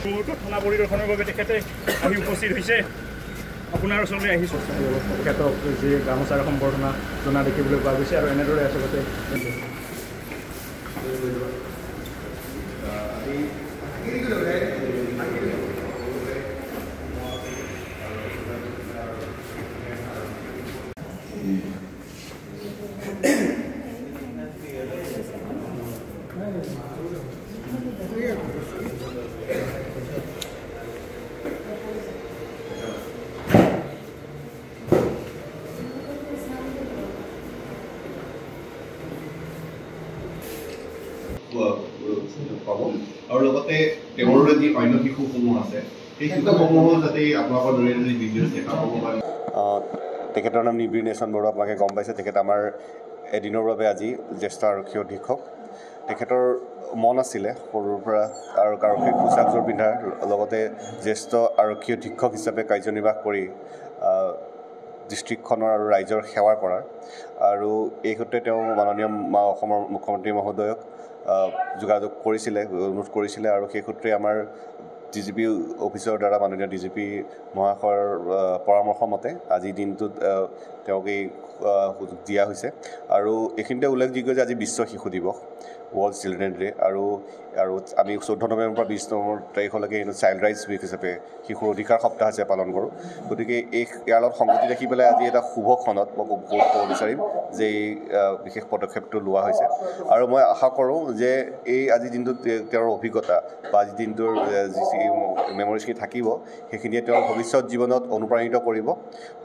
থানা পৰিদৰ্শনৰ বাবে তেখেতে আহি উপস্থিত হৈছে আপোনাৰ ওচৰলৈ আহিছোঁ তেখেতক যি গামোচাৰে সম্বৰ্ধনা জনা দেখিবলৈ পোৱা গৈছে আৰু এনেদৰে আচলতে আৰু লগতে তেওঁৰ যি অন্য শিশুসমূহ আছে সেই শিশুসমূহ যাতে আপোনালোকৰ জৰিয়তে যদি ভিডিঅ' দেখা পাব পাৰে তেখেতৰ নাম নিবিৰ নেচন বড়ো আপোনালোকে গম পাইছে তেখেত আমাৰ এদিনৰ বাবে আজি জ্যেষ্ঠ আৰক্ষী অধীক্ষক তেখেতৰ মন আছিলে সৰুৰ পৰা আৰু আৰক্ষীৰ পোচাকযোৰ পিন্ধাৰ লগতে জ্যেষ্ঠ আৰক্ষী অধীক্ষক হিচাপে কাৰ্যনিৰ্বাহ কৰি ডিষ্ট্ৰিক্টখনৰ আৰু ৰাইজৰ সেৱা কৰাৰ আৰু এই সূত্ৰে তেওঁ মাননীয় অসমৰ মুখ্যমন্ত্ৰী মহোদয়ক যোগাযোগ কৰিছিলে অনুৰোধ কৰিছিলে আৰু সেই সূত্ৰে আমাৰ DGP অফিচৰ দ্বাৰা মাননীয় DGP মহাশয়ৰ পৰামৰ্শ মতে আজি দিনটোত তেওঁক এই সুযোগ দিয়া হৈছে আৰু এইখিনিতে উল্লেখযোগ্য যে আজি বিশ্ব শিশু দিৱস ৱৰ্ল্ড চিলড্ৰেন ডে আৰু আমি 14 নৱেম্বৰৰ পৰা 20 নৱেম্বৰ তাৰিখলৈকে চাইল্ড ৰাইটছ উইক হিচাপে শিশুৰ অধিকাৰ সপ্তাহ হিচাপে পালন কৰোঁ গতিকে ইয়াৰ লগত সংগতি ৰাখি পেলাই আজি এটা শুভ ক্ষণত মই ক'ব বিচাৰিম যে এই বিশেষ পদক্ষেপটো লোৱা হৈছে আৰু মই আশা কৰোঁ যে এই আজি দিনটোত তেওঁৰ অভিজ্ঞতা বা আজি দিনটোৰ যি মেমৰিজখিনি থাকিব সেইখিনিয়ে তেওঁৰ ভৱিষ্যত জীৱনত অনুপ্ৰাণিত কৰিব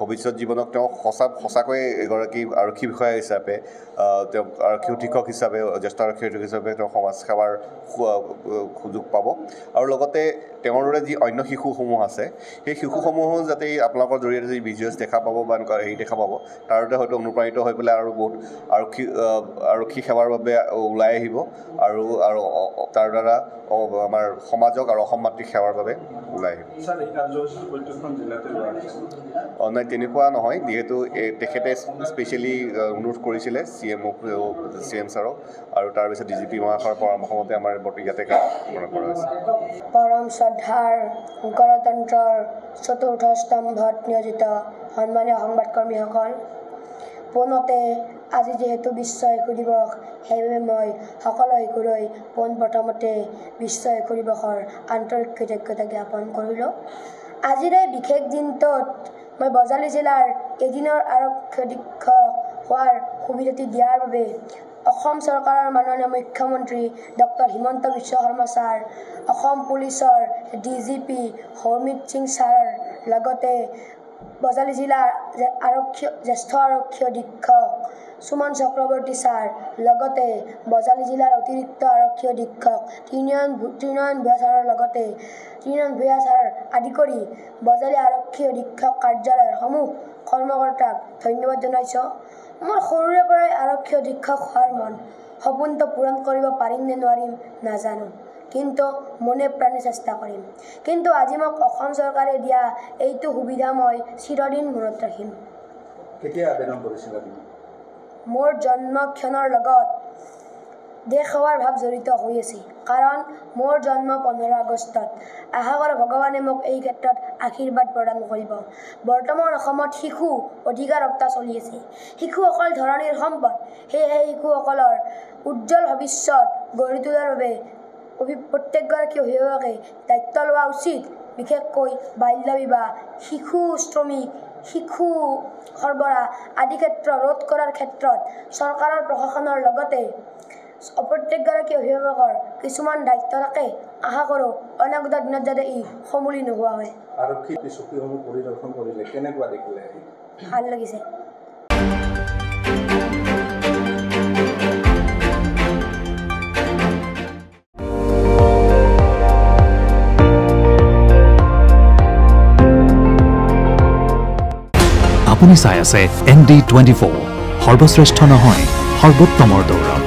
ভৱিষ্যত জীৱনক তেওঁ সঁচাকৈ এগৰাকী আৰক্ষী বিষয়া হিচাপে তেওঁ আৰক্ষী অধীক্ষক হিচাপে জ্যেষ্ঠ আৰক্ষী অধীক্ষক হিচাপে তেওঁ সমাজ সেৱাৰ সুযোগ পাব আৰু লগতে তেওঁৰ দৰে যি অন্য শিশুসমূহ আছে সেই শিশুসমূহো যাতে আপোনালোকৰ জৰিয়তে যদি ভিডিঅ'জ দেখা পাব বা এনেকুৱা হেৰি দেখা পাব তাৰ দ্বাৰা হয়তো অনুপ্ৰাণিত হৈ পেলাই আৰু বহুত আৰক্ষী সেৱাৰ বাবে ওলাই আহিব আৰু তাৰ দ্বাৰা আমাৰ সমাজক আৰু অসম মাতৃক সেৱাৰ বাবে ওলাই আহিব নাই তেনেকুৱা নহয় যিহেতু তেখেতে স্পেচিয়েলি অনুৰোধ কৰিছিলে CM ছাৰক আৰু তাৰপিছত DGP মহাশয়ৰ পৰামৰ্শমতে আমাৰ ইয়াতে কৰা হৈছে পৰম শ্ৰদ্ধাৰ গণতন্ত্ৰৰ চতুৰ্থ স্তম্ভত নিয়োজিত সন্মানীয় সংবাদকৰ্মীসকল পোনতে আজি যিহেতু বিশ্ব শিশু দিৱস সেইবাবে মই সকলো শিশুলৈ পোনপ্ৰথমতে বিশ্ব শিশু দিৱসৰ আন্তৰিক কৃতজ্ঞতা জ্ঞাপন কৰিলোঁ আজিৰ এই বিশেষ দিনটোত মই বজালী জিলাৰ এদিনৰ আৰক্ষী অধীক্ষক হোৱাৰ সুবিধাটি দিয়াৰ বাবে অসম চৰকাৰৰ মাননীয় মুখ্যমন্ত্ৰী ডক্টৰ হিমন্ত বিশ্ব শৰ্মা ছাৰ অসম পুলিচৰ DGP হৰমিত সিং ছাৰৰ লগতে বজালী জিলাৰ জ্যেষ্ঠ আৰক্ষী অধীক্ষক সুমন চক্ৰৱৰ্তী ছাৰ লগতে বজালী জিলাৰ অতিৰিক্ত আৰক্ষী অধীক্ষক ত্ৰিনয়ন ভূঞা ছাৰৰ লগতে ত্ৰিনয়ন ভূঞা ছাৰ আদি কৰি বজালী আৰক্ষী অধীক্ষক কাৰ্যালয়ৰ সমূহ কৰ্মকৰ্তাক ধন্যবাদ জনাইছোঁ মোৰ সৰুৰে পৰাই আৰক্ষী অধীক্ষক হোৱাৰ মন সপোনটো পূৰণ কৰিব পাৰিম নে নোৱাৰিম নাজানো কিন্তু মনে প্ৰাণে চেষ্টা কৰিম কিন্তু আজি মোক অসম চৰকাৰে দিয়া এইটো সুবিধা মই চিৰদিন মনত ৰাখিম কেতিয়া আবেদন কৰিছিল আপুনি মোৰ জন্মক্ষণৰ লগত দেশ সেৱাৰ ভাৱ জড়িত হৈ আছে কাৰণ মোৰ জন্ম 15 আগষ্টত আশা কৰোঁ ভগৱানে মোক এই ক্ষেত্ৰত আশীৰ্বাদ প্ৰদান কৰিব বৰ্তমান অসমত শিশু অধিকাৰ হত্যা চলি আছে শিশুসকল ধৰণীৰ সম্পদ সেয়েহে শিশুসকলৰ উজ্জ্বল ভৱিষ্যত গঢ়ি তোলাৰ বাবে প্ৰত্যেকগৰাকী অভিভাৱকে দায়িত্ব লোৱা উচিত বিশেষকৈ বাল্য বিবাহ শিশু শ্ৰমিক শিশু সৰবৰাহ আদি ক্ষেত্ৰ ৰোধ কৰাৰ ক্ষেত্ৰত চৰকাৰৰ প্ৰশাসনৰ লগতে প্ৰত্যেকগৰাকী অভিভাৱকৰ কিছুমান দায়িত্ব থাকে আশা কৰোঁ অনাগত দিনত যাতে ই সমূলি নোহোৱা হয় আৰক্ষী চকীসমূহ পৰিদৰ্শন কৰিলে কেনেকুৱা দেখিলে ভাল লাগিছে আপুনি চাই আছে ND24 সৰ্বশ্ৰেষ্ঠ নহয় সৰ্বোত্তমৰ দৌৰ